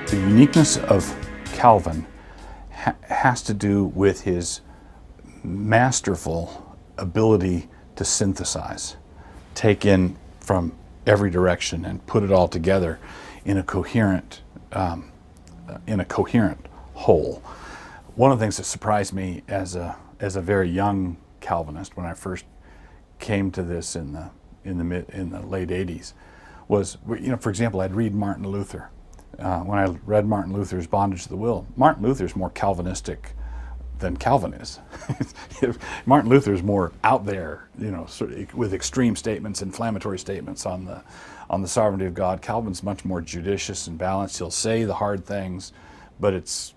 The uniqueness of Calvin has to do with his masterful ability to synthesize, take in from every direction and put it all together in a coherent whole. One of the things that surprised me as a very young Calvinist when I first came to this in the late '80s was, for example, I'd read Martin Luther. When I read Martin Luther's Bondage to the Will, Martin Luther's more Calvinistic than Calvin is. Martin Luther is more out there, sort of with extreme statements, inflammatory statements on the sovereignty of God. Calvin's much more judicious and balanced. He'll say the hard things, but it's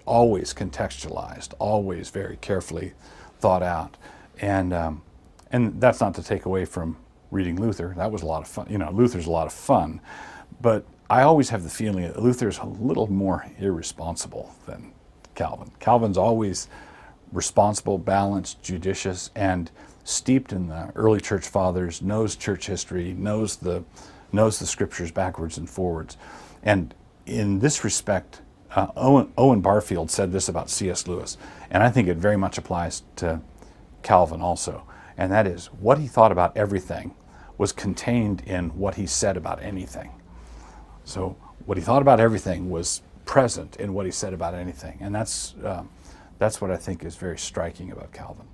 always contextualized, always very carefully thought out. And that's not to take away from reading Luther. That was a lot of fun. Luther's a lot of fun, but I always have the feeling that Luther's a little more irresponsible than Calvin. Calvin's always responsible, balanced, judicious, and steeped in the early church fathers, knows church history, knows the scriptures backwards and forwards. And in this respect, Owen Barfield said this about C.S. Lewis, and I think it very much applies to Calvin also, and that is, what he thought about everything was contained in what he said about anything. So what he thought about everything was present in what he said about anything, and that's what I think is very striking about Calvin.